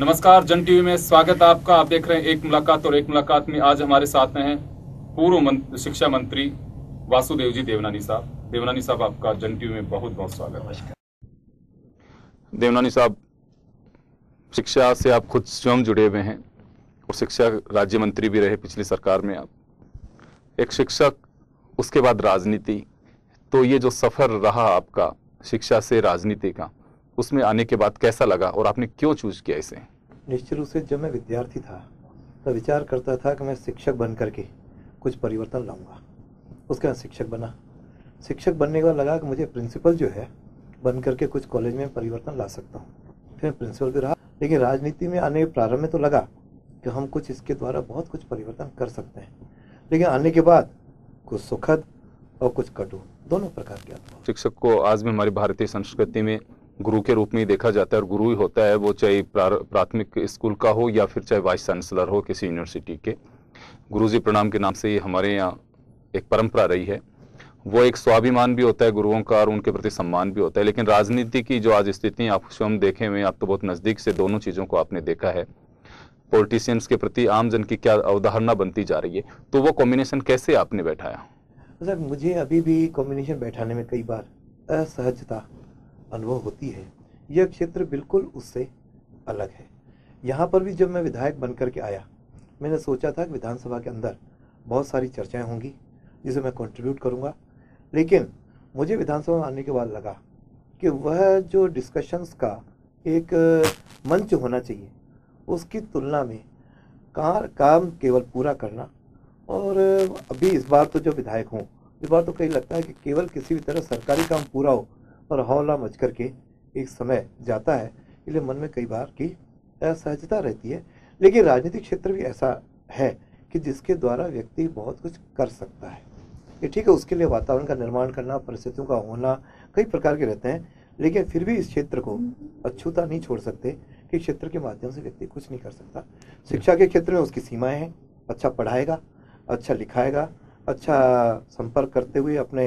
नमस्कार, जन टीवी में स्वागत है आपका। आप देख रहे हैं एक मुलाकात, और एक मुलाकात में आज हमारे साथ में हैं शिक्षा मंत्री वासुदेव जी देवनानी साहब। देवनानी साहब, आपका जन टीवी में बहुत बहुत स्वागत है। देवनानी साहब, शिक्षा से आप खुद स्वयं जुड़े हुए हैं और शिक्षा राज्य मंत्री भी रहे पिछली सरकार में। आप एक शिक्षक, उसके बाद राजनीति, तो ये जो सफर रहा आपका शिक्षा से राजनीति का, उसमें आने के बाद कैसा लगा और आपने क्यों चूज किया इसे? निश्चित रूप से जब मैं विद्यार्थी था तो विचार करता था कि मैं शिक्षक बन करके कुछ परिवर्तन लाऊंगा। उसके बाद शिक्षक बना। शिक्षक बनने के बाद लगा कि मुझे प्रिंसिपल जो है बन करके कुछ कॉलेज में परिवर्तन ला सकता हूँ। फिर प्रिंसिपल भी रहा, लेकिन राजनीति में आने के प्रारंभ में तो लगा कि हम कुछ इसके द्वारा बहुत कुछ परिवर्तन कर सकते हैं, लेकिन आने के बाद कुछ सुखद और कुछ कटु दोनों प्रकार के अनुभव। शिक्षक को आज भी हमारी भारतीय संस्कृति में गुरु के रूप में ही देखा जाता है, और गुरु ही होता है, वो चाहे प्राथमिक स्कूल का हो या फिर चाहे वाइस चांसलर हो किसी यूनिवर्सिटी के। गुरुजी प्रणाम के नाम से ये हमारे यहाँ एक परंपरा रही है। वो एक स्वाभिमान भी होता है गुरुओं का, और उनके प्रति सम्मान भी होता है। लेकिन राजनीति की जो आज स्थिति आप स्वयं देखे हुए, आप तो बहुत नज़दीक से दोनों चीज़ों को आपने देखा है। पॉलिटिशियंस के प्रति आम जन की क्या अवधारणा बनती जा रही है, तो वो कॉम्बिनेशन कैसे आपने बैठाया? सर, मुझे अभी भी कॉम्बिनेशन बैठाने में कई बार असहजता अनुभव होती है। यह क्षेत्र बिल्कुल उससे अलग है। यहाँ पर भी जब मैं विधायक बन करके आया, मैंने सोचा था कि विधानसभा के अंदर बहुत सारी चर्चाएं होंगी जिसे मैं कंट्रीब्यूट करूँगा, लेकिन मुझे विधानसभा में आने के बाद लगा कि वह जो डिस्कशंस का एक मंच होना चाहिए, उसकी तुलना में काम केवल पूरा करना। और अभी इस बार तो जो विधायक हूँ, इस बार तो कहीं लगता है कि केवल किसी भी तरह सरकारी काम पूरा हो और हौला मच करके एक समय जाता है, इसलिए मन में कई बार की असहजता रहती है। लेकिन राजनीतिक क्षेत्र भी ऐसा है कि जिसके द्वारा व्यक्ति बहुत कुछ कर सकता है। ये ठीक है, उसके लिए वातावरण का निर्माण करना, परिस्थितियों का होना कई प्रकार के रहते हैं, लेकिन फिर भी इस क्षेत्र को अछूता नहीं छोड़ सकते कि क्षेत्र के माध्यम से व्यक्ति कुछ नहीं कर सकता। शिक्षा के क्षेत्र में उसकी सीमाएँ हैं। अच्छा पढ़ाएगा, अच्छा लिखाएगा, अच्छा संपर्क करते हुए अपने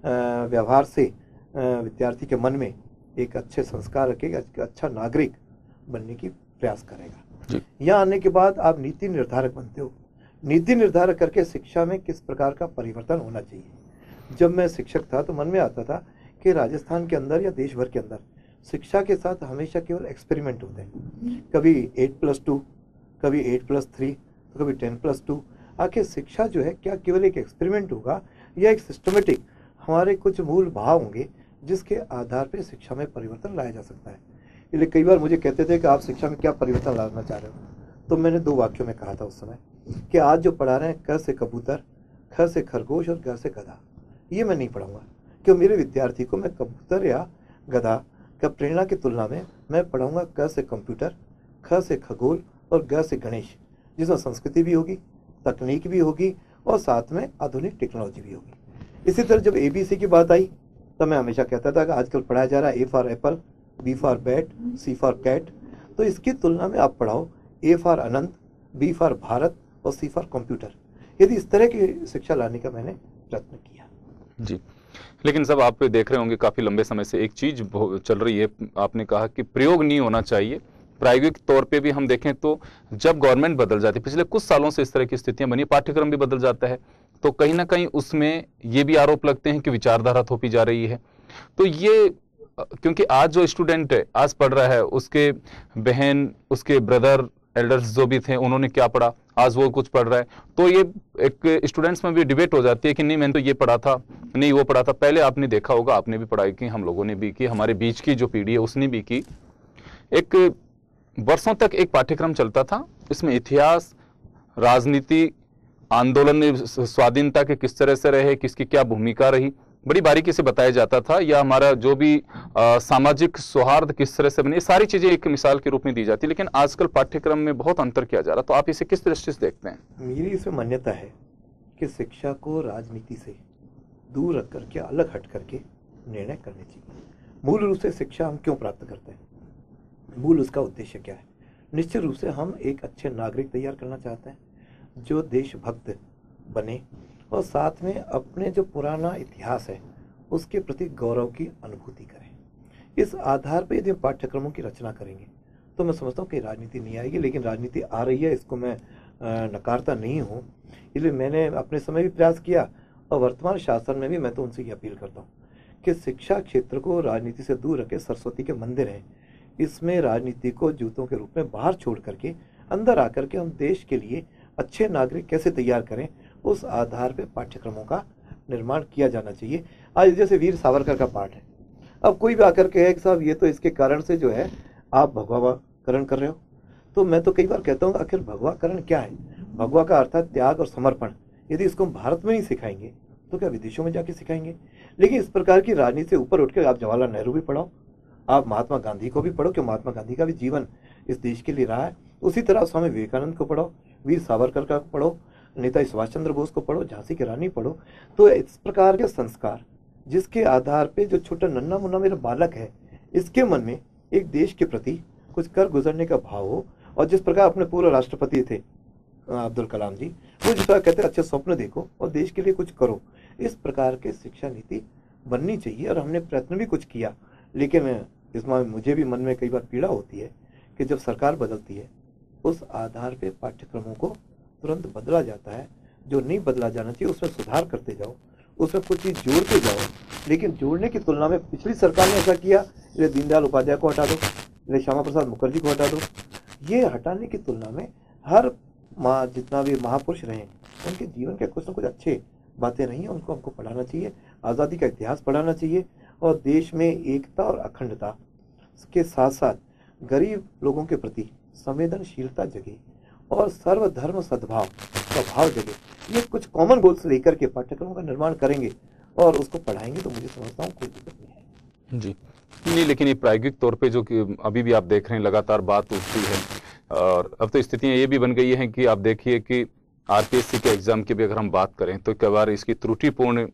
व्यवहार से विद्यार्थी के मन में एक अच्छे संस्कार रखेगा, अच्छा नागरिक बनने की प्रयास करेगा। यहाँ आने के बाद आप नीति निर्धारक बनते हो। नीति निर्धारक करके शिक्षा में किस प्रकार का परिवर्तन होना चाहिए। जब मैं शिक्षक था तो मन में आता था कि राजस्थान के अंदर या देश भर के अंदर शिक्षा के साथ हमेशा केवल एक्सपेरिमेंट होते हैं। कभी 8+2, कभी 8+3, तो कभी 10+2। आखिर शिक्षा जो है क्या केवल एक एक्सपेरिमेंट होगा या एक सिस्टमेटिक हमारे कुछ मूल भाव होंगे जिसके आधार पर शिक्षा में परिवर्तन लाया जा सकता है। इसलिए कई बार मुझे कहते थे कि आप शिक्षा में क्या परिवर्तन लाना चाह रहे हो, तो मैंने 2 वाक्यों में कहा था उस समय कि आज जो पढ़ा रहे हैं क से कबूतर, ख से खरगोश और ग से गधा, ये मैं नहीं पढ़ाऊंगा। क्यों? मेरे विद्यार्थी को मैं कबूतर या गधा का प्रेरणा की तुलना में मैं पढ़ाऊंगा क से कंप्यूटर, ख से खगोल और ग से गणेश, जिसमें संस्कृति भी होगी, तकनीक भी होगी और साथ में आधुनिक टेक्नोलॉजी भी होगी। इसी तरह जब ABC की बात आई तो मैं हमेशा कहता था कि आजकल पढ़ाया जा रहा है A for apple, B for bat, C for cat, तो इसकी तुलना में आप पढ़ाओ A for Anant, B for Bharat और C फॉर कंप्यूटर। यदि इस तरह की शिक्षा लाने का मैंने प्रयत्न किया। जी, लेकिन सब आप देख रहे होंगे काफ़ी लंबे समय से एक चीज़ चल रही है। आपने कहा कि प्रयोग नहीं होना चाहिए। प्रायोगिक तौर पे भी हम देखें तो जब गवर्नमेंट बदल जाती है, पिछले कुछ सालों से इस तरह की स्थितियां बनी, पाठ्यक्रम भी बदल जाता है, तो कहीं ना कहीं उसमें ये भी आरोप लगते हैं कि विचारधारा थोपी जा रही है। तो ये क्योंकि आज जो स्टूडेंट है, आज पढ़ रहा है, उसके बहन, उसके ब्रदर, एल्डर्स जो भी थे, उन्होंने क्या पढ़ा, आज वो कुछ पढ़ रहा है, तो ये एक स्टूडेंट्स में भी डिबेट हो जाती है कि नहीं मैंने तो ये पढ़ा था, नहीं वो पढ़ा था। पहले आपने देखा होगा, आपने भी पढ़ाई की, हम लोगों ने भी की, हमारे बीच की जो पीढ़ी है उसने भी की। एक वर्षों तक एक पाठ्यक्रम चलता था, इसमें इतिहास, राजनीति, आंदोलन में स्वाधीनता के किस तरह से रहे, किसकी क्या भूमिका रही, बड़ी बारीकी से बताया जाता था, या हमारा जो भी सामाजिक सौहार्द किस तरह से बने, सारी चीजें एक मिसाल के रूप में दी जाती। लेकिन आजकल पाठ्यक्रम में बहुत अंतर किया जा रहा, तो आप इसे किस दृष्टि से देखते हैं? मेरी इसमें मान्यता है कि शिक्षा को राजनीति से दूर रख करके, अलग हट करके निर्णय करने चाहिए। मूल रूप से शिक्षा हम क्यों प्राप्त करते हैं, मूल उसका उद्देश्य क्या है? निश्चित रूप से हम एक अच्छे नागरिक तैयार करना चाहते हैं जो देशभक्त बने और साथ में अपने जो पुराना इतिहास है उसके प्रति गौरव की अनुभूति करें। इस आधार पर यदि हम पाठ्यक्रमों की रचना करेंगे तो मैं समझता हूँ कि राजनीति नहीं आएगी, लेकिन राजनीति आ रही है, इसको मैं नकारता नहीं हूँ। इसलिए मैंने अपने समय भी प्रयास किया और वर्तमान शासन में भी मैं तो उनसे ये अपील करता हूँ कि शिक्षा क्षेत्र को राजनीति से दूर रखे। सरस्वती के मंदिर हैं, इसमें राजनीति को जूतों के रूप में बाहर छोड़ करके अंदर आकर के हम देश के लिए अच्छे नागरिक कैसे तैयार करें, उस आधार पर पाठ्यक्रमों का निर्माण किया जाना चाहिए। आज जैसे वीर सावरकर का पाठ है, अब कोई भी आकर के है कि साहब ये तो इसके कारण से जो है आप भगवाकरण कर रहे हो, तो मैं तो कई बार कहता हूँ आखिर भगवाकरण क्या है? भगवा का अर्थ है त्याग और समर्पण। यदि इसको हम भारत में नहीं सिखाएंगे तो क्या विदेशों में जाके सिखाएंगे? लेकिन इस प्रकार की राजनीति से ऊपर उठकर आप जवाहरलाल नेहरू भी पढ़ो, आप महात्मा गांधी को भी पढ़ो, क्योंकि महात्मा गांधी का भी जीवन इस देश के लिए रहा है। उसी तरह स्वामी विवेकानंद को पढ़ो, वीर सावरकर का पढ़ो, नेताजी सुभाष चंद्र बोस को पढ़ो, झांसी की रानी पढ़ो। तो इस प्रकार के संस्कार जिसके आधार पे जो छोटा नन्हा मुन्ना मेरा बालक है, इसके मन में एक देश के प्रति कुछ कर गुजरने का भाव हो। और जिस प्रकार अपने पूर्व राष्ट्रपति थे अब्दुल कलाम जी, वो जिस प्रकार कहते हैं अच्छे स्वप्न देखो और देश के लिए कुछ करो, इस प्रकार के शिक्षा नीति बननी चाहिए। और हमने प्रयत्न भी कुछ किया, लेकिन इसमें मुझे भी मन में कई बार पीड़ा होती है कि जब सरकार बदलती है उस आधार पे पाठ्यक्रमों को तुरंत बदला जाता है। जो नहीं बदला जाना चाहिए उसमें सुधार करते जाओ, उसमें कुछ चीज़ जोड़ते जाओ। लेकिन जोड़ने की तुलना में पिछली सरकार ने ऐसा किया, इसलिए दीनदयाल उपाध्याय को हटा दो, इसलिए श्यामा प्रसाद मुखर्जी को हटा दो। ये हटाने की तुलना में हर जितना भी महापुरुष रहे उनके जीवन के कुछ ना कुछ अच्छे बातें रही हैं, उनको हमको पढ़ाना चाहिए। आज़ादी का इतिहास पढ़ाना चाहिए और देश में एकता और अखंडता के साथ साथ गरीब लोगों के प्रति संवेदनशीलता जगे और सर्वधर्म सद्भाव का भाव जगे। ये कुछ कॉमन गोल्स लेकर के पाठ्यक्रमों का निर्माण करेंगे और उसको पढ़ाएंगे तो मुझे समझता हूँ कोई दिक्कत नहीं है। जी नहीं, लेकिन ये प्रायोगिक तौर पे जो कि अभी भी आप देख रहे हैं लगातार बात उठती है, और अब तो स्थितियां ये भी बन गई हैं कि आप देखिए कि आरपीएससी के एग्जाम की भी अगर हम बात करें तो कई बार इसकी त्रुटिपूर्ण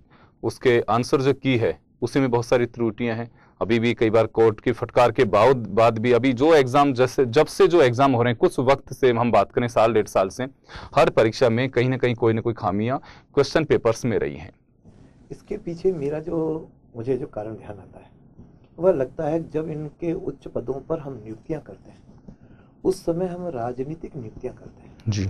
उसके आंसर जो की है उसी में बहुत सारी त्रुटियां हैं। अभी भी कई बार कोर्ट की फटकार के बाद भी अभी जो एग्जाम जैसे जब से जो एग्जाम हो रहे हैं कुछ वक्त से हम बात करें साल 1.5 साल से, हर परीक्षा में कहीं ना कोई खामियां क्वेश्चन पेपर्स में रही हैं। इसके पीछे मुझे जो कारण ध्यान आता है वह लगता है जब इनके उच्च पदों पर हम नियुक्तियां करते हैं उस समय हम राजनीतिक नियुक्तियां करते हैं जी,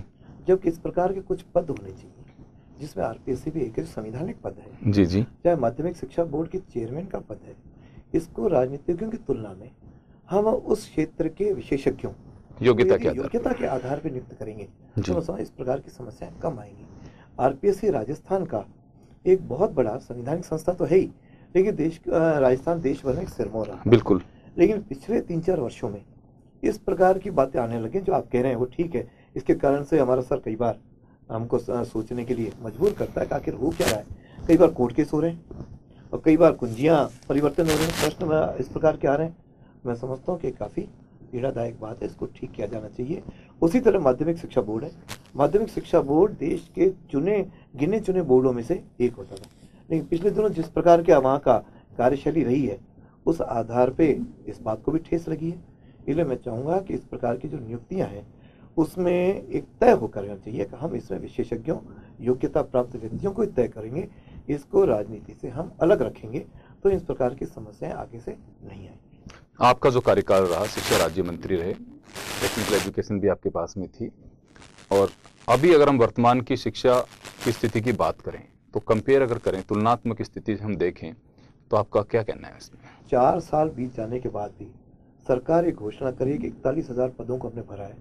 जबकि इस प्रकार के कुछ पद होने चाहिए जिसमें आरपीएससी भी एक संवैधानिक पद है। जी जी, चाहे माध्यमिक शिक्षा बोर्ड के चेयरमैन का पद है, इसको राजनीतिज्ञों की तुलना में हम उस क्षेत्र के विशेषज्ञों योग्यता के आधार पर नियुक्त करेंगे तो इस प्रकार की समस्याएं कम आएंगी। आरपीएससी राजस्थान का एक बहुत बड़ा संवैधानिक संस्था तो है ही, लेकिन राजस्थान देश भर में एक सिरमौर रहा। बिल्कुल। लेकिन पिछले 3-4 वर्षों में इस प्रकार की बातें आने लगी। जो आप कह रहे हैं वो ठीक है, इसके कारण से हमारा सर कई बार हमको सोचने के लिए मजबूर करता है कि आखिर हो क्या रहा है। कई बार कोर्ट केस हो रहे हैं और कई बार कुंजियां परिवर्तन हो रहे हैं, प्रश्न इस प्रकार के आ रहे हैं। मैं समझता हूँ कि काफ़ी पीड़ादायक बात है, इसको ठीक किया जाना चाहिए। उसी तरह माध्यमिक शिक्षा बोर्ड है, माध्यमिक शिक्षा बोर्ड देश के गिने चुने बोर्डों में से एक होता था, लेकिन पिछले दिनों जिस प्रकार के वहाँ का कार्यशैली रही है उस आधार पे इस बात को भी ठेस लगी है। इसलिए मैं चाहूँगा कि इस प्रकार की जो नियुक्तियाँ हैं उसमें एक तय होकर रहना चाहिए कि हम इसमें विशेषज्ञों योग्यता प्राप्त व्यक्तियों को तय करेंगे, इसको राजनीति से हम अलग रखेंगे तो इस प्रकार की समस्याएं आगे से नहीं आएंगी। आपका जो कार्यकाल रहा, शिक्षा राज्य मंत्री रहे, टेक्निकल एजुकेशन भी आपके पास में थी, और अभी अगर हम वर्तमान की शिक्षा की स्थिति की बात करें तो कंपेयर अगर करें, तुलनात्मक स्थिति हम देखें तो आपका क्या कहना है इसमें? 4 साल बीत जाने के बाद भी सरकार ये घोषणा करी कि 41,000 पदों को हमने भरा है,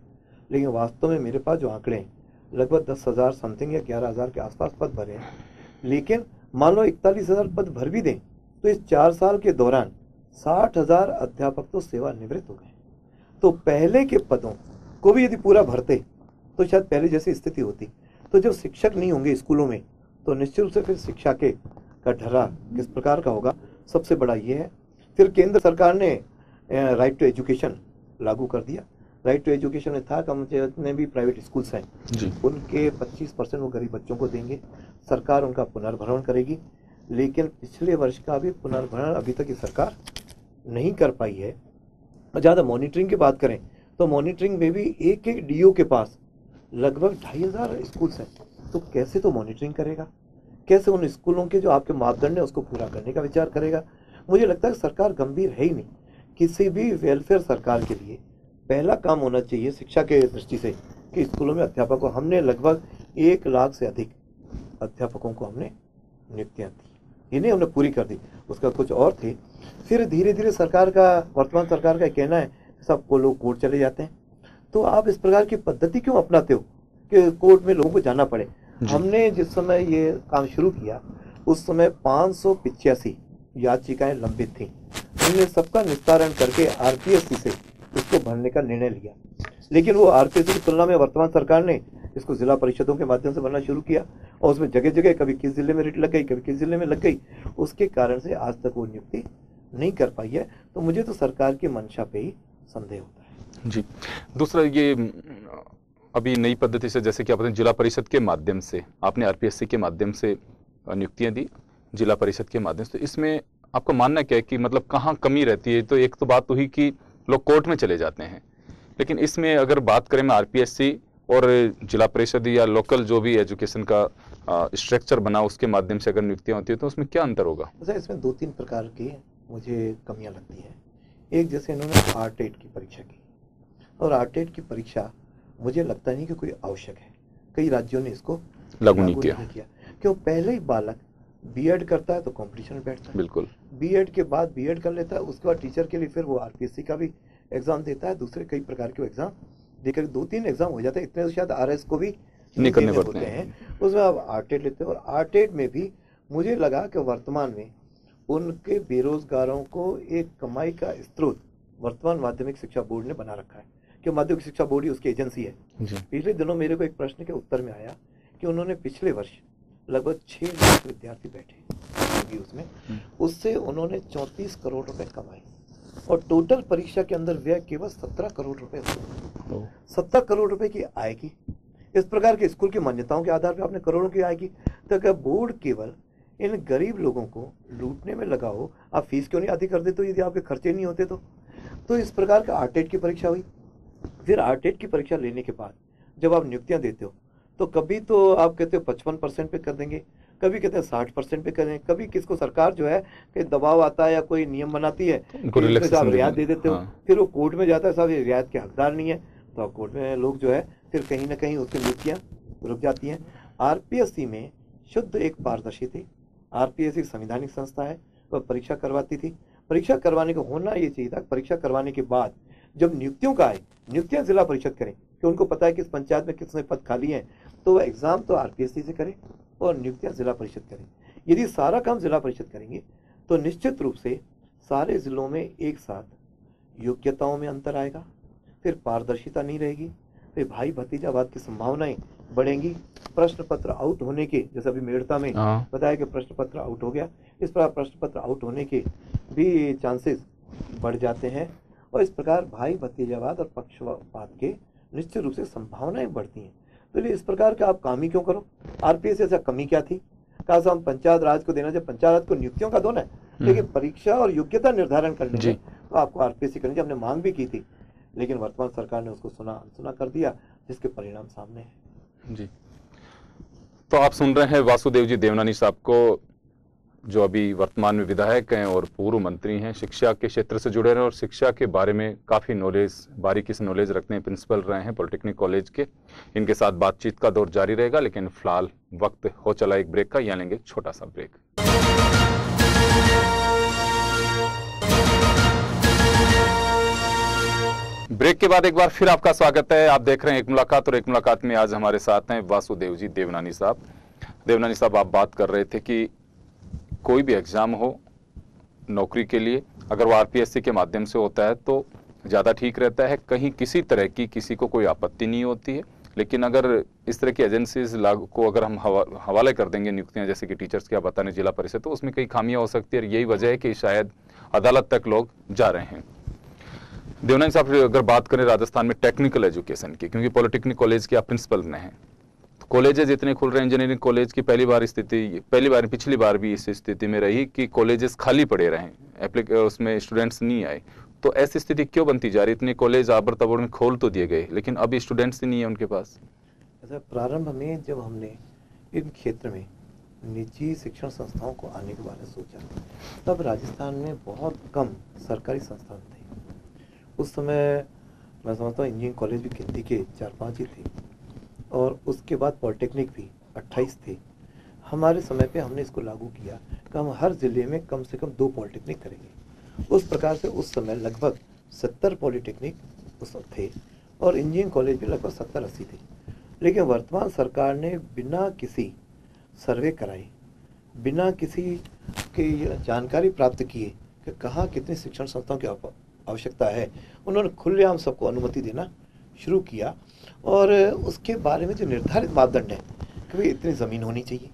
लेकिन वास्तव में मेरे पास जो आंकड़े हैं लगभग 10,000 समथिंग या 11,000 के आसपास पद भरे हैं। लेकिन मान लो 41,000 पद भर भी दें तो इस 4 साल के दौरान 60,000 अध्यापक तो सेवानिवृत्त हो गए। तो पहले के पदों को भी यदि पूरा भरते तो शायद पहले जैसी स्थिति होती। तो जब शिक्षक नहीं होंगे स्कूलों में तो निश्चित रूप से फिर शिक्षा का ढर्रा किस प्रकार का होगा। सबसे बड़ा ये है। फिर केंद्र सरकार ने राइट टू एजुकेशन लागू कर दिया। राइट टू एजुकेशन में था कि जितने भी प्राइवेट स्कूल्स हैं उनके 25% वो गरीब बच्चों को देंगे, सरकार उनका पुनर्भरण करेगी। लेकिन पिछले वर्ष का भी पुनर्भरण अभी तक ये सरकार नहीं कर पाई है। और ज़्यादा मॉनिटरिंग की बात करें तो मॉनिटरिंग में भी एक डीओ के पास लगभग 2,500 स्कूल्स हैं, तो कैसे तो मॉनिटरिंग करेगा, कैसे उन स्कूलों के जो आपके मापदंड है उसको पूरा करने का विचार करेगा। मुझे लगता है कि सरकार गंभीर है ही नहीं। किसी भी वेलफेयर सरकार के लिए पहला काम होना चाहिए शिक्षा के दृष्टि से कि स्कूलों में अध्यापकों, हमने लगभग 1 लाख से अधिक अध्यापकों को हमने नियुक्तियां दी, इन्हें हमने पूरी कर दी। उसका कुछ और थे। फिर धीरे धीरे वर्तमान सरकार का कहना है सबको लोग कोर्ट चले जाते हैं, तो आप इस प्रकार की पद्धति क्यों अपनाते हो कि कोर्ट में लोगों को जाना पड़े। हमने जिस समय ये काम शुरू किया उस समय 585 याचिकाएं लंबित थी। हमने सबका निस्तारण करके आरपीएससी से इसको भरने का निर्णय लिया, लेकिन वो आरपीएससी की तुलना में वर्तमान सरकार ने इसको जिला परिषदों के माध्यम से भरना शुरू किया और उसमें जगह जगह कभी किस जिले में रिट लग गई, कभी किस जिले में लग गई। उसके कारण से आज तक वो नियुक्ति नहीं कर पाई है। तो मुझे तो सरकार की मंशा पे ही संदेह होता है। जी, दूसरा ये अभी नई पद्धति से, जैसे कि आप जिला परिषद के माध्यम से आपने आरपीएससी के माध्यम से नियुक्तियां दी, जिला परिषद के माध्यम से, इसमें आपका मानना क्या है कि मतलब कहाँ कमी रहती है? तो एक तो बात हुई कि लोग कोर्ट में चले जाते हैं, लेकिन इसमें अगर बात करें मैं आरपीएससी और जिला परिषद या लोकल जो भी एजुकेशन का स्ट्रक्चर बना उसके माध्यम से अगर नियुक्तियां होती है तो उसमें क्या अंतर होगा? इसमें 2-3 प्रकार की मुझे कमियां लगती है। एक, जैसे इन्होंने आरटेट की परीक्षा की और आरटेट की परीक्षा मुझे लगता नहीं कि कोई आवश्यक है। कई राज्यों ने इसको लागू नहीं किया। क्यों? पहले ही बालक बीएड करता है तो कंपटीशन में बैठता है, बिल्कुल। बीएड के बाद बीएड कर लेता है, उसके बाद टीचर के लिए फिर वो आरपीएससी का भी एग्जाम देता है, दूसरे कई प्रकार के एग्जाम देकर 2-3 एग्जाम हो जाते हैं। इतने तो शायद आरएस को भी नहीं करने पड़ते हैं। उसमें आप आरटेट लेते हैं और आरटेट में भी मुझे लगा कि वर्तमान में उनके बेरोजगारों को एक कमाई का स्रोत वर्तमान माध्यमिक शिक्षा बोर्ड ने बना रखा है कि माध्यमिक शिक्षा बोर्ड ही उसकी एजेंसी है। पिछले दिनों मेरे को एक प्रश्न के उत्तर में आया कि उन्होंने पिछले वर्ष लगभग 6 लाख विद्यार्थी बैठे उसमें, उससे उन्होंने 34 करोड़ रुपए कमाए और टोटल परीक्षा के अंदर व्यय केवल 17 करोड़ रुपए। 17 करोड़ रुपए की आय की। इस प्रकार के स्कूल की मान्यताओं के आधार पर आपने करोड़ों की आय की, तो क्या बोर्ड केवल इन गरीब लोगों को लूटने में लगा हो? आप फीस क्यों नहीं आधी कर देते यदि आपके खर्चे नहीं होते तो इस प्रकार का आरटेट की परीक्षा हुई। फिर आरटेट की परीक्षा लेने के बाद जब आप नियुक्तियां देते हो तो कभी तो आप कहते हो 55% पे कर देंगे, कभी कहते हैं 60% पे करें, कभी किसको सरकार जो है कि दबाव आता है या कोई नियम बनाती है आप रियायत दे देते हो। फिर वो कोर्ट में जाता है, साहब ये रियायत के हकदार नहीं है, तो अब कोर्ट में लोग जो है फिर कहीं ना कहीं उसकी नियुक्तियां रुक जाती हैं। आरपीएससी में शुद्ध एक पारदर्शी थी। आरपीएससी संवैधानिक संस्था है, वह परीक्षा करवाती थी। परीक्षा करवाने को होना ये चाहिए था, परीक्षा करवाने के बाद जब नियुक्तियों का आए, नियुक्तियां जिला परिषद करें कि उनको पता है कि इस पंचायत में कितने पद खाली हैं, तो वह एग्जाम तो आरपीएससी से करें और नियुक्तियां जिला परिषद करें। यदि सारा काम जिला परिषद करेंगे तो निश्चित रूप से सारे जिलों में एक साथ योग्यताओं में अंतर आएगा, फिर पारदर्शिता नहीं रहेगी, फिर भाई भतीजावाद की संभावनाएं बढ़ेंगी। प्रश्न पत्र आउट होने के, जैसे अभी मेड़ता में बताया कि प्रश्न पत्र आउट हो गया, इस प्रकार प्रश्न पत्र आउट होने के भी चांसेस बढ़ जाते हैं और इस प्रकार भाई भतीजावाद और पक्षपात के निश्चित रूप से संभावनाएं बढ़ती हैं। तो इस प्रकार का आप काम ही क्यों करो? आरपीएस ऐसा कमी क्या थी? कहा हम पंचायत राज को देना चाहिए, पंचायत राज को नियुक्तियों का दो ना, लेकिन परीक्षा और योग्यता निर्धारण करने में तो आपको आरपीएससी करनी चाहिए। हमने मांग भी की थी, लेकिन वर्तमान सरकार ने उसको अनसुना कर दिया, जिसके परिणाम सामने है। जी, तो आप सुन रहे हैं वासुदेव जी देवनानी साहब को, जो अभी वर्तमान में विधायक हैं और पूर्व मंत्री हैं, शिक्षा के क्षेत्र से जुड़े रहे और शिक्षा के बारे में काफ़ी नॉलेज, बारीकी से नॉलेज रखते हैं, प्रिंसिपल रहे हैं पॉलिटेक्निक कॉलेज के। इनके साथ बातचीत का दौर जारी रहेगा, लेकिन फिलहाल वक्त हो चला एक ब्रेक का, यहाँ लेंगे छोटा सा ब्रेक। ब्रेक के बाद एक बार फिर आपका स्वागत है। आप देख रहे हैं एक मुलाकात, और एक मुलाकात में आज हमारे साथ हैं वासुदेव जी देवनानी साहब। देवनानी साहब, आप बात कर रहे थे कि कोई भी एग्जाम हो नौकरी के लिए, अगर वो आरपीएससी के माध्यम से होता है तो ज़्यादा ठीक रहता है, कहीं किसी तरह की किसी को कोई आपत्ति नहीं होती है। लेकिन अगर इस तरह की एजेंसीज लागू को अगर हम हवाले कर देंगे नियुक्तियां, जैसे कि टीचर्स की आप बताने जिला परिषद, तो उसमें कई खामियां हो सकती है, और यही वजह है कि शायद अदालत तक लोग जा रहे हैं। देवनानी साहब, अगर बात करें राजस्थान में टेक्निकल एजुकेशन की, क्योंकि पॉलिटेक्निक कॉलेज के आप प्रिंसिपल रहे हैं, कॉलेजेस इतने खुल रहे हैं, इंजीनियरिंग कॉलेज की पिछली बार भी इस स्थिति में रही कि कॉलेजेस खाली पड़े रहे, उसमें स्टूडेंट्स नहीं आए। तो ऐसी स्थिति क्यों बनती जा रही? इतने कॉलेज आबर तबड़ में खोल तो दिए गए, लेकिन अभी स्टूडेंट्स ही नहीं है उनके पास। ऐसा प्रारंभ में जब हमने इन क्षेत्र में निजी शिक्षण संस्थाओं को आने के बारे में सोचा, तब राजस्थान में बहुत कम सरकारी संस्थान थे। उस समय मैं समझता हूँ इंजीनियरिंग कॉलेज भी गिनती के 4-5 ही थे, और उसके बाद पॉलिटेक्निक भी 28 थे। हमारे समय पे हमने इसको लागू किया कि हम हर ज़िले में कम से कम 2 पॉलिटेक्निक करेंगे। उस प्रकार से उस समय लगभग 70 पॉलिटेक्निक उस वक्त थे, और इंजीनियरिंग कॉलेज भी लगभग 70-80 थे। लेकिन वर्तमान सरकार ने बिना किसी सर्वे कराए, बिना किसी की जानकारी प्राप्त किए कि कहाँ कितनी शिक्षण संस्थाओं की आवश्यकता है, उन्होंने खुलेआम सबको अनुमति देना शुरू किया। और उसके बारे में जो निर्धारित मापदंड है कि भाई इतनी ज़मीन होनी चाहिए,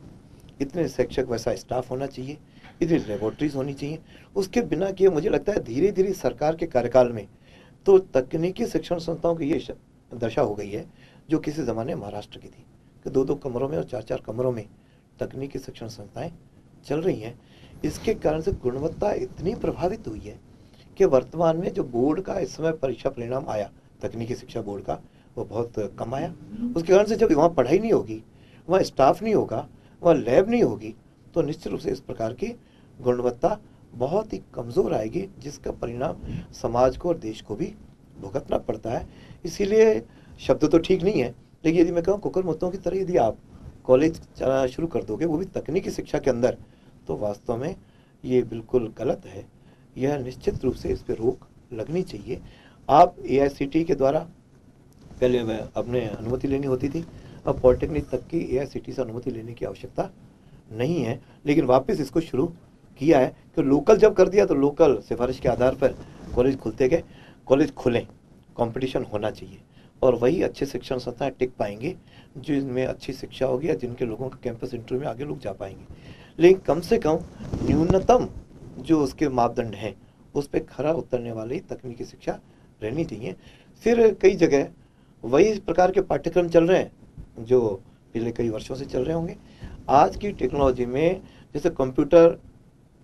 इतने शिक्षक वैसा स्टाफ होना चाहिए, इतनी लेबोरेटरीज होनी चाहिए, उसके बिना किए मुझे लगता है धीरे धीरे सरकार के कार्यकाल में तो तकनीकी शिक्षण संस्थाओं की ये दशा हो गई है जो किसी ज़माने महाराष्ट्र की थी कि 2-2 कमरों में और 4-4 कमरों में तकनीकी शिक्षण संस्थाएं चल रही हैं। इसके कारण से गुणवत्ता इतनी प्रभावित हुई है कि वर्तमान में जो बोर्ड का इस समय परीक्षा परिणाम आया तकनीकी शिक्षा बोर्ड का, वो बहुत कम आया। उसके कारण से जब वहाँ पढ़ाई नहीं होगी, वहाँ स्टाफ नहीं होगा, वहाँ लैब नहीं होगी, तो निश्चित रूप से इस प्रकार की गुणवत्ता बहुत ही कमज़ोर आएगी, जिसका परिणाम समाज को और देश को भी भुगतना पड़ता है। इसीलिए शब्द तो ठीक नहीं है, लेकिन यदि मैं कहूँ कुकर मुत्तों की तरह यदि आप कॉलेज चलाना शुरू कर दोगे, वो भी तकनीकी शिक्षा के अंदर, तो वास्तव में ये बिल्कुल गलत है। यह निश्चित रूप से इस पर रोक लगनी चाहिए। आप AICTE के द्वारा पहले अपने अनुमति लेनी होती थी, अब पॉलिटेक्निक तक की AICTE से अनुमति लेने की आवश्यकता नहीं है। लेकिन वापस इसको शुरू किया है कि लोकल जब कर दिया तो लोकल सिफारिश के आधार पर कॉलेज खुलते गए। कॉलेज खुलें, कंपटीशन होना चाहिए, और वही अच्छे शिक्षण संस्थाएं टिक पाएंगे जिनमें अच्छी शिक्षा होगी या जिनके लोगों के कैंपस इंटरव्यू में आगे लोग जा पाएंगे। लेकिन कम से कम न्यूनतम जो उसके मापदंड हैं उस पर खरा उतरने वाली तकनीकी शिक्षा रहनी चाहिए। फिर कई जगह वही प्रकार के पाठ्यक्रम चल रहे हैं जो पिछले कई वर्षों से चल रहे होंगे। आज की टेक्नोलॉजी में जैसे कंप्यूटर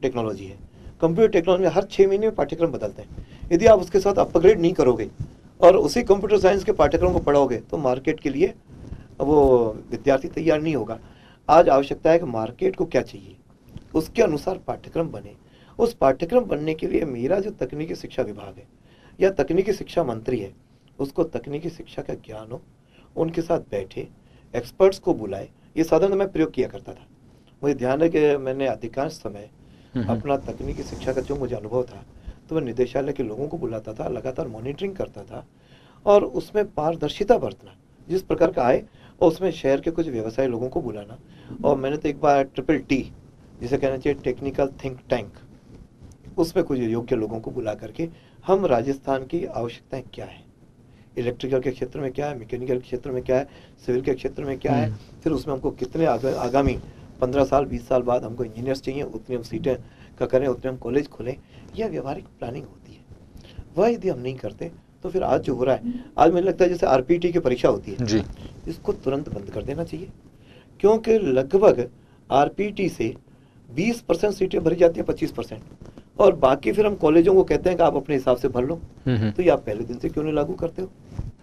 टेक्नोलॉजी है, कंप्यूटर टेक्नोलॉजी में हर 6 महीने में पाठ्यक्रम बदलते हैं। यदि आप उसके साथ अपग्रेड नहीं करोगे और उसी कंप्यूटर साइंस के पाठ्यक्रम को पढ़ोगे तो मार्केट के लिए वो विद्यार्थी तैयार नहीं होगा। आज आवश्यकता है कि मार्केट को क्या चाहिए, उसके अनुसार पाठ्यक्रम बने। उस पाठ्यक्रम बनने के लिए मेरा जो तकनीकी शिक्षा विभाग है या तकनीकी शिक्षा मंत्री है, उसको तकनीकी शिक्षा का ज्ञान हो, उनके साथ बैठे, एक्सपर्ट्स को बुलाए। ये साधन मैं प्रयोग किया करता था। मुझे ध्यान है कि मैंने अधिकांश समय अपना तकनीकी शिक्षा का जो मुझे अनुभव था, तो मैं निदेशालय के लोगों को बुलाता था, लगातार मॉनिटरिंग करता था, और उसमें पारदर्शिता बरतना, जिस प्रकार का आए, और उसमें शहर के कुछ व्यवसायी लोगों को बुलाना। और मैंने तो एक बार TTT जिसे कहना चाहिए टेक्निकल थिंक टैंक, उसमें कुछ योग्य लोगों को बुला करके हम राजस्थान की आवश्यकताएं क्या है, इलेक्ट्रिकल के क्षेत्र में क्या है, मैकेनिकल के क्षेत्र में क्या है, सिविल के क्षेत्र में क्या है, फिर उसमें हमको कितने आगामी 15 साल 20 साल बाद हमको इंजीनियर्स चाहिए, उतनी हम सीटें का करें, उतने हम कॉलेज खोलें। यह व्यवहारिक प्लानिंग होती है। वह यदि हम नहीं करते तो फिर आज जो हो रहा है, आज मुझे लगता है जैसे RPT की परीक्षा होती है जी, इसको तुरंत बंद कर देना चाहिए, क्योंकि लगभग RPT से 20% सीटें भरी जाती हैं, 25%, और बाकी फिर हम कॉलेजों को कहते हैं कि आप अपने हिसाब से भर लो। तो ये आप पहले दिन से क्यों नहीं लागू करते हो?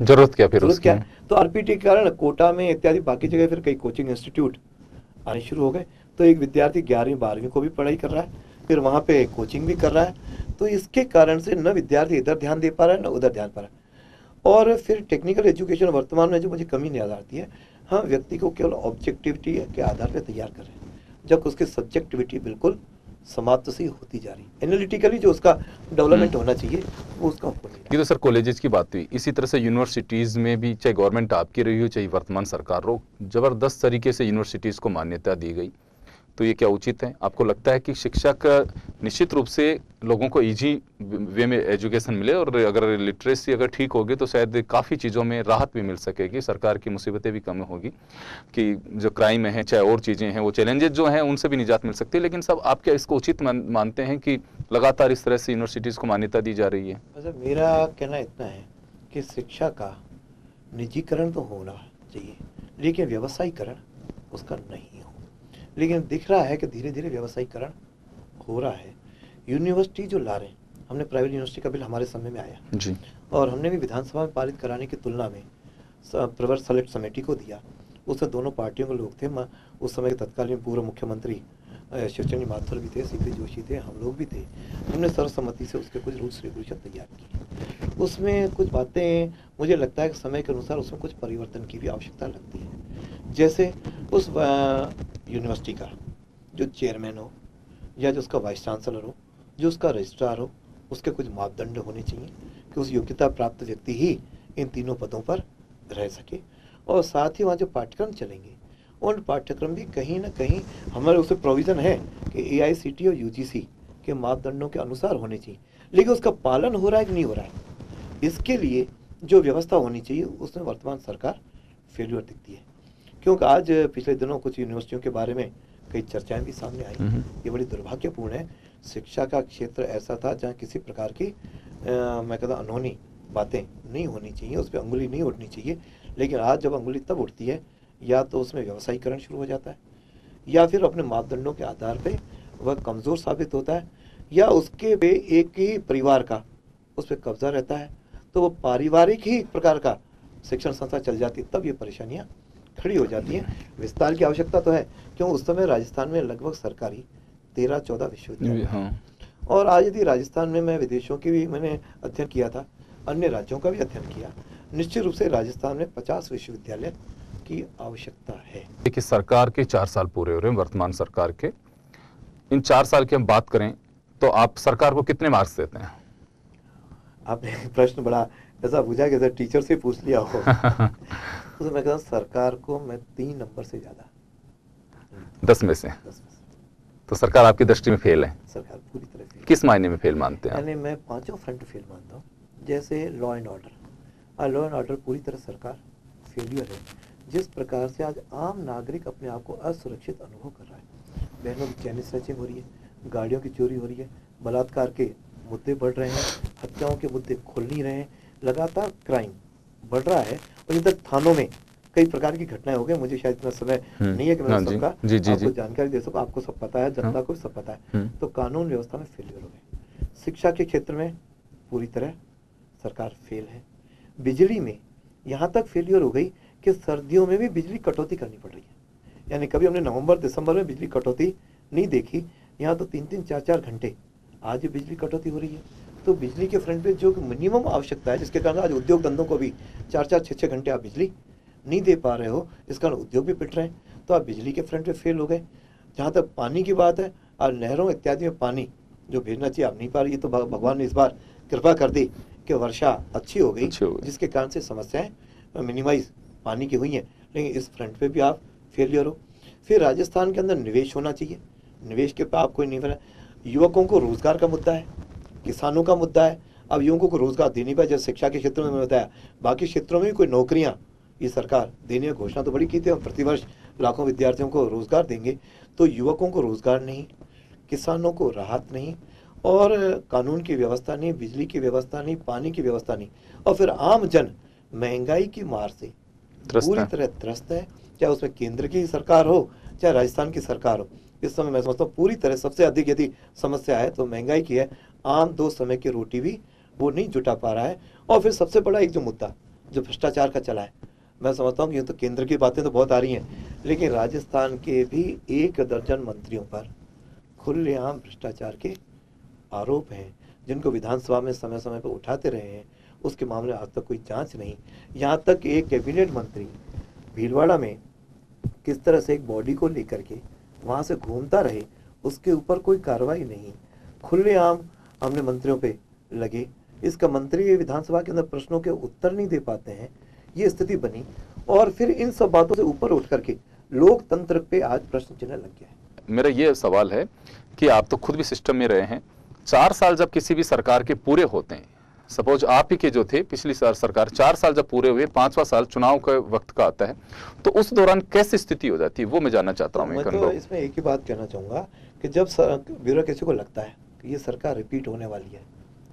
जरूरत क्या फिर जरूरत उसकी? क्या है? तो RPT के कारण कोटा में इत्यादि बाकी जगह फिर कई कोचिंग इंस्टीट्यूट आने शुरू हो गए। तो एक विद्यार्थी 11वीं 12वीं को भी पढ़ाई कर रहा है, फिर वहाँ पे कोचिंग भी कर रहा है। तो इसके कारण से न विद्यार्थी इधर ध्यान दे पा रहा है, न उधर ध्यान पा रहा है। और फिर टेक्निकल एजुकेशन वर्तमान में जो मुझे कमी नजर आती है, हम व्यक्ति को केवल ऑब्जेक्टिविटी के आधार पर तैयार कर रहे हैं, जब उसकी सब्जेक्टिविटी बिल्कुल समाप्त सी होती जा रही है। एनालिटिकली जो उसका डेवलपमेंट होना चाहिए वो उसका हो नहीं रहा। ये तो सर कॉलेजेस की बात हुई। इसी तरह से यूनिवर्सिटीज़ में भी, चाहे गवर्नमेंट आपकी रही हो चाहे वर्तमान सरकार हो, ज़बरदस्त तरीके से यूनिवर्सिटीज़ को मान्यता दी गई। तो ये क्या उचित है? आपको लगता है कि शिक्षा का निश्चित रूप से लोगों को इजी वे में एजुकेशन मिले, और अगर लिटरेसी अगर ठीक होगी तो शायद काफ़ी चीज़ों में राहत भी मिल सकेगी, सरकार की मुसीबतें भी कम होगी, कि जो क्राइम है चाहे और चीज़ें हैं, वो चैलेंजेस जो हैं उनसे भी निजात मिल सकती है। लेकिन सब आप क्या इसको उचित मानते हैं कि लगातार इस तरह से यूनिवर्सिटीज़ को मान्यता दी जा रही है? अच्छा, मेरा कहना इतना है कि शिक्षा का निजीकरण तो होना चाहिए, लेकिन व्यवसायीकरण उसका नहीं हो। लेकिन दिख रहा है कि धीरे धीरे व्यवसायीकरण हो रहा है। यूनिवर्सिटी जो ला रहे हैं, हमने प्राइवेट यूनिवर्सिटी का बिल हमारे समय में आया जी, और हमने भी विधानसभा में पारित कराने की तुलना में प्रवर सेलेक्ट समिति को दिया। उसमें दोनों पार्टियों के लोग थे। उस समय के तत्कालीन पूर्व मुख्यमंत्री शिवचंद्र माथुर भी थे, सीपी जोशी थे, हम लोग भी थे। हमने सर्वसम्मति से उसके कुछ रूल्स रेगुलेशन तैयार किए। उसमें कुछ बातें मुझे लगता है कि समय के अनुसार उसमें कुछ परिवर्तन की भी आवश्यकता लगती है। जैसे उस यूनिवर्सिटी का जो चेयरमैन हो या जो उसका वाइस चांसलर हो, जो उसका रजिस्ट्रार हो, उसके कुछ मापदंड होने चाहिए कि उस योग्यता प्राप्त व्यक्ति ही इन तीनों पदों पर रह सके। और साथ ही वहाँ जो पाठ्यक्रम चलेंगे उन पाठ्यक्रम भी कहीं ना कहीं हमारे उसमें प्रोविज़न है कि AICTE और UGC के मापदंडों के अनुसार होने चाहिए, लेकिन उसका पालन हो रहा है कि नहीं हो रहा है, इसके लिए जो व्यवस्था होनी चाहिए उसमें वर्तमान सरकार फेल्यूर दिखती है। क्योंकि आज पिछले दिनों कुछ यूनिवर्सिटियों के बारे में कई चर्चाएं भी सामने आई। ये बड़ी दुर्भाग्यपूर्ण है। शिक्षा का क्षेत्र ऐसा था जहाँ किसी प्रकार की मैं कहता अनहोनी बातें नहीं होनी चाहिए, उस पर अंगुली नहीं उठनी चाहिए। लेकिन आज जब अंगुली तब उठती है या तो उसमें व्यवसायीकरण शुरू हो जाता है, या फिर अपने मापदंडों के आधार पे वह कमज़ोर साबित होता है, या उसके पे एक ही परिवार का उस पर कब्जा रहता है, तो वो पारिवारिक ही एक प्रकार का शिक्षण संस्था चल जाती है, तब ये परेशानियाँ खड़ी हो जाती हैं। विस्तार की आवश्यकता तो है, क्यों उस समय राजस्थान में लगभग सरकारी 13-14 विश्वविद्यालय हाँ। और आज यदि राजस्थान में मैं विदेशों की भी मैंने अध्ययन किया था, अन्य राज्यों का भी अध्ययन किया, निश्चित रूप से राजस्थान में 50 विश्वविद्यालय की आवश्यकता है। देखिए, सरकार के 4 साल पूरे हो रहे हैं, वर्तमान सरकार के। इन 4 साल की हम बात करें तो आप सरकार को कितने मार्क्स देते हैं? आपने प्रश्न बड़ा ऐसा पूछा कि टीचर से पूछ लिया हो। तो मैं कहता हूँ सरकार को मैं 3 नंबर से ज़्यादा 10 में से। 10 में से। तो सरकार आपकी दृष्टि में फेल है? सरकार पूरी तरह फेल। किस मायने में फेल मानते हैं आप? यानी मैं 5 फ्रंट फेल मानता हूँ। जैसे law and order, law and order पूरी तरह सरकार फेलियर है। जिस प्रकार से आज आम नागरिक अपने आप को असुरक्षित अनुभव कर रहा है, बहनों की चैनी स्नैचिंग हो रही है, गाड़ियों की चोरी हो रही है, बलात्कार के मुद्दे बढ़ रहे हैं, हत्याओं के मुद्दे खुल नहीं रहे हैं, लगातार क्राइम बढ़ रहा है। और इधर थानों में कई प्रकार की घटनाएं हो गई। मुझे शायद इतना समय नहीं है कि मैं सबका आपको जानकारी दे सकूं। आपको सब पता है, जनता को भी सब पता है। तो कानून व्यवस्था में फेलियर हो गए। शिक्षा के क्षेत्र में पूरी तरह सरकार फेल है। बिजली में यहाँ तक फेलियर हो गई कि सर्दियों में भी बिजली कटौती करनी पड़ रही है। यानी कभी हमने नवंबर दिसंबर में बिजली कटौती नहीं देखी, यहाँ तो 3-3 4-4 घंटे आज ये बिजली कटौती हो रही है। तो बिजली के फ्रंट पे जो मिनिमम आवश्यकता है, जिसके कारण आज उद्योग धंधों को भी 4-4 6-6 घंटे आप बिजली नहीं दे पा रहे हो, इस कारण उद्योग भी पिट रहे हैं। तो आप बिजली के फ्रंट पे फेल हो गए। जहाँ तक पानी की बात है, और नहरों इत्यादि में पानी जो भेजना चाहिए आप नहीं पा रही है। तो भगवान ने इस बार कृपा कर दी कि वर्षा अच्छी हो गई, जिसके कारण से समस्याएं मिनिमाइज पानी की हुई हैं। लेकिन इस फ्रंट पे भी आप फेलियर हो। फिर राजस्थान के अंदर निवेश होना चाहिए, निवेश के पे आप कोई नहीं बना। युवकों को रोजगार का मुद्दा है, किसानों का मुद्दा है। अब युवकों को रोजगार देने पर, जैसे शिक्षा के क्षेत्र में मैंने बताया, बाकी क्षेत्रों में भी कोई नौकरियां ये सरकार देने की घोषणा तो बड़ी की थी, हम प्रतिवर्ष लाखों विद्यार्थियों को रोजगार देंगे। तो युवकों को रोजगार नहीं, किसानों को राहत नहीं, और कानून की व्यवस्था नहीं, बिजली की व्यवस्था नहीं, पानी की व्यवस्था नहीं, और फिर आम जन महंगाई की मार से पूरी तरह त्रस्त है। चाहे उसमें केंद्र की सरकार हो चाहे राजस्थान की सरकार हो, इस समय मैं समझता हूँ पूरी तरह सबसे अधिक यदि समस्या है तो महंगाई की है। आम 2 समय की रोटी भी वो नहीं जुटा पा रहा है। और फिर सबसे बड़ा एक जो मुद्दा जो भ्रष्टाचार का चला है, मैं समझता हूँ कि ये तो केंद्र की बातें तो बहुत आ रही हैं, लेकिन राजस्थान के भी 1 दर्जन मंत्रियों पर खुलेआम भ्रष्टाचार के आरोप हैं, जिनको विधानसभा में समय समय पर उठाते रहे हैं। उसके मामले आज तक कोई जांच नहीं। यहाँ तक एक कैबिनेट मंत्री भीलवाड़ा में किस तरह से एक बॉडी को लेकर के वहाँ से घूमता रहे, उसके ऊपर कोई कार्रवाई नहीं। खुलेआम हमने मंत्रियों पे लगे, इसका मंत्री विधानसभा के अंदर प्रश्नों के उत्तर नहीं दे पाते हैं, ये स्थिति बनी। और फिर इन सब बातों से ऊपर उठ करके लोकतंत्र पे आज प्रश्न चिन्ह लग गया है। मेरा ये सवाल है कि आप तो खुद भी सिस्टम में रहे हैं, 4 साल जब किसी भी सरकार के पूरे होते हैं, सपोज आप ही के जो थे पिछली सरकार 4 साल जब पूरे हुए, 5वां साल चुनाव का वक्त का आता है, तो उस दौरान कैसी स्थिति हो जाती है, वो मैं जानना चाहता हूँ। मैं तो इसमें एक ही बात कहना चाहूँगा कि जब ब्यूरोक्रेसी को लगता है कि ये सरकार रिपीट होने वाली है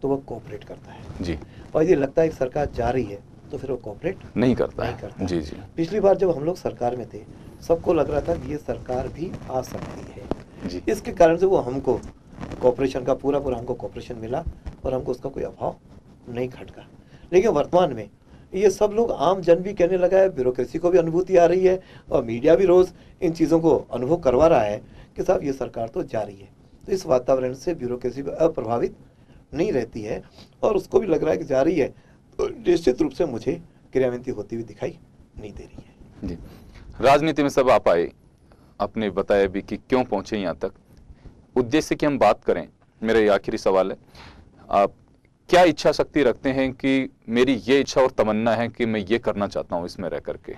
तो वो कोऑपरेट करता है जी, और यदि लगता है कि सरकार जा रही है तो फिर वो कोऑपरेट नहीं करता। जी जी। पिछली बार जब हम लोग सरकार में थे, सबको लग रहा था कि ये सरकार भी आ सकती है जी। इसके कारण से वो हमको कोऑपरेशन का पूरा हमको कोऑपरेशन मिला और हमको उसका कोई अभाव नहीं खटका। लेकिन वर्तमान में ये सब लोग आम जन भी कहने लगा है, ब्यूरोक्रेसी को भी अनुभूति आ रही है और मीडिया भी रोज इन चीज़ों को अनुभव करवा रहा है कि साहब ये सरकार तो जा रही है। तो इस वातावरण से ब्यूरोक्रेसी अप्रभावित नहीं रहती है और उसको भी लग रहा है कि जा रही है, तो निश्चित रूप से मुझे क्रियान्वित होती हुई दिखाई नहीं दे रही है। जी, राजनीति में सब आप आए, आपने बताया भी कि क्यों पहुंचे यहाँ तक। उद्देश्य की हम बात करें, मेरा ये आखिरी सवाल है, आप क्या इच्छा शक्ति रखते हैं कि मेरी ये इच्छा और तमन्ना है कि मैं ये करना चाहता हूँ इसमें रह करके?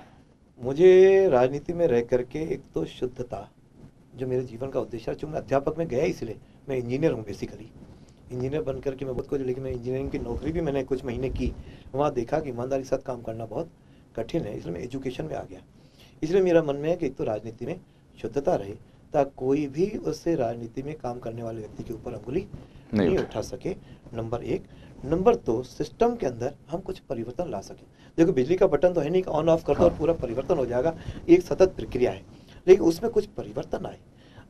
मुझे राजनीति में रह करके एक तो शुद्धता, जो मेरे जीवन का उद्देश्य है, चूँकि अध्यापक में गया इसलिए, मैं इंजीनियर हूँ बेसिकली, इंजीनियर बन करके मैं बहुत कुछ, लेकिन मैं इंजीनियरिंग की नौकरी भी मैंने कुछ महीने की, वहाँ देखा कि ईमानदारी के साथ काम करना बहुत कठिन है, इसलिए मैं एजुकेशन में आ गया। इसलिए मेरा मन में है कि एक तो राजनीति में शुद्धता रहे ताकि कोई भी उससे राजनीति में काम करने वाले व्यक्ति के ऊपर अंगुली नहीं उठा सके, नंबर एक। नंबर दो, सिस्टम के अंदर हम कुछ परिवर्तन ला सकें। देखो बिजली का बटन तो है नहीं कि ऑन ऑफ कर दो और पूरा परिवर्तन हो जाएगा, एक सतत प्रक्रिया है, लेकिन उसमें कुछ परिवर्तन आए,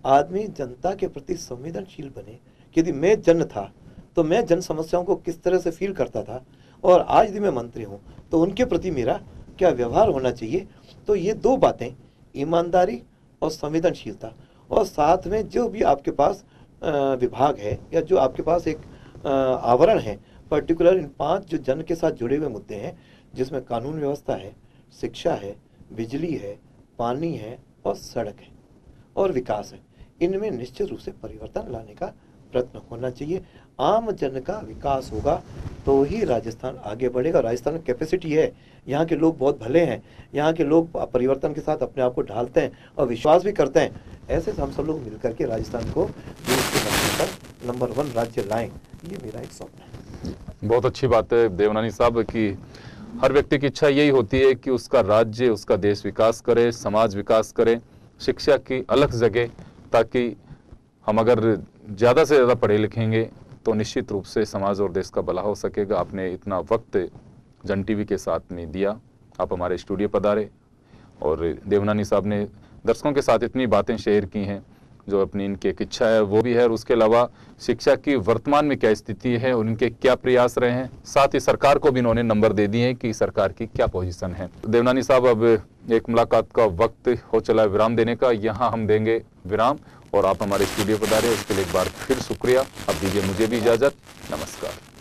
आदमी जनता के प्रति संवेदनशील बने। यदि मैं जन था तो मैं जन समस्याओं को किस तरह से फील करता था, और आज यदि मैं मंत्री हूँ तो उनके प्रति मेरा क्या व्यवहार होना चाहिए। तो ये दो बातें, ईमानदारी और संवेदनशीलता, और साथ में जो भी आपके पास विभाग है या जो आपके पास एक आवरण है पर्टिकुलर, इन 5 जो जन के साथ जुड़े हुए मुद्दे हैं, जिसमें कानून व्यवस्था है, शिक्षा है, बिजली है, पानी है और सड़क है और विकास है, इनमें निश्चित रूप से परिवर्तन लाने का प्रयत्न होना चाहिए। आम जन का विकास होगा तो ही राजस्थान आगे बढ़ेगा। राजस्थान में कैपेसिटी है, यहाँ के लोग बहुत भले हैं, यहाँ के लोग परिवर्तन के साथ अपने आप को ढालते हैं और विश्वास भी करते हैं। ऐसे हम सब लोग मिलकर के राजस्थान को देश के नंबर पर नंबर 1 राज्य लाएं, ये मेरा एक स्वप्न है। बहुत अच्छी बात है देवनानी साहब कि हर व्यक्ति की इच्छा यही होती है कि उसका राज्य, उसका देश विकास करे, समाज विकास करे, शिक्षा की अलग जगह, ताकि हम अगर ज़्यादा से ज़्यादा पढ़े लिखेंगे तो निश्चित रूप से समाज और देश का भला हो सकेगा। आपने इतना वक्त जन टीवी के साथ में दिया, आप हमारे स्टूडियो पधारे और देवनानी साहब ने दर्शकों के साथ इतनी बातें शेयर की हैं, जो अपनी इनकी एक इच्छा है वो भी है, और उसके अलावा शिक्षा की वर्तमान में क्या स्थिति है, उनके क्या प्रयास रहे हैं, साथ ही सरकार को भी इन्होंने नंबर दे दिए हैं कि सरकार की क्या पोजीशन है। देवनानी साहब, अब एक मुलाकात का वक्त हो चला है विराम देने का, यहाँ हम देंगे विराम और आप हमारे स्टूडियो पर आ रहे हैं, उसके लिए एक बार फिर शुक्रिया। अब दीजिए मुझे भी इजाजत, नमस्कार।